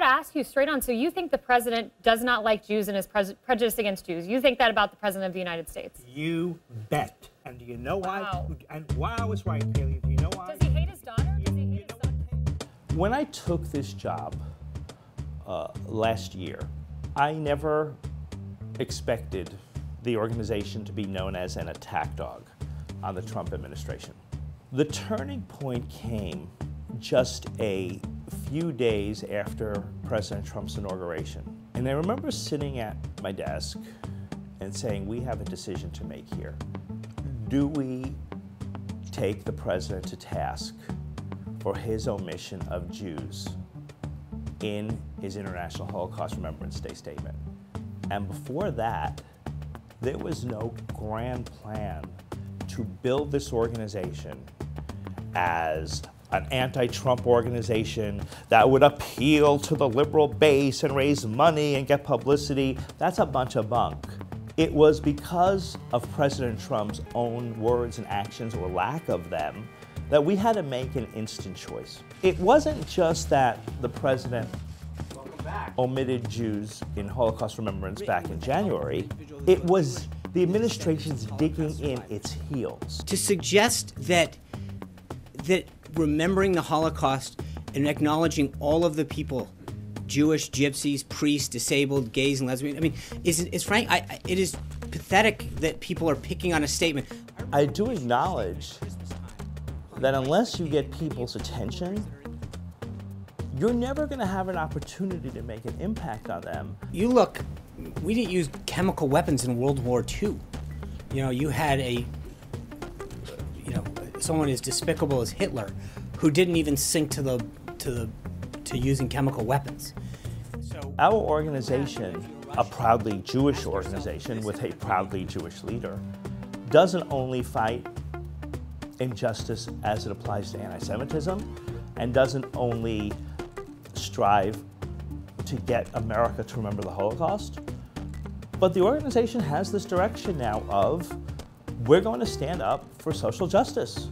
to ask you straight on. So you think the president does not like Jews and is prejudiced against Jews? You think that about the president of the United States? You bet. And do you know why? Wow. And wow is right, Haley. Do you know why? Does he hate his daughter? Does he hate his son? When I took this job last year, I never expected the organization to be known as an attack dog on the Trump administration. The turning point came just a few days after President Trump's inauguration. And I remember sitting at my desk and saying, we have a decision to make here. Do we take the president to task for his omission of Jews in his International Holocaust Remembrance Day statement? And before that, there was no grand plan to build this organization as an anti-Trump organization that would appeal to the liberal base and raise money and get publicity. That's a bunch of bunk. It was because of President Trump's own words and actions, or lack of them, that we had to make an instant choice. It wasn't just that the president omitted Jews in Holocaust remembrance back in January. It was the administration's digging in its heels. To suggest that remembering the Holocaust and acknowledging all of the people, Jewish, gypsies, priests, disabled, gays, and lesbians, I mean, it's frank. It is pathetic that people are picking on a statement. I do acknowledge that unless you get people's attention, you're never going to have an opportunity to make an impact on them. You look, we didn't use chemical weapons in World War II. You know, you had someone as despicable as Hitler, who didn't even sink to using chemical weapons. So our organization, a proudly Jewish organization with a proudly Jewish leader, doesn't only fight injustice as it applies to anti-Semitism, and doesn't only strive to get America to remember the Holocaust, but the organization has this direction now of, we're going to stand up for social justice.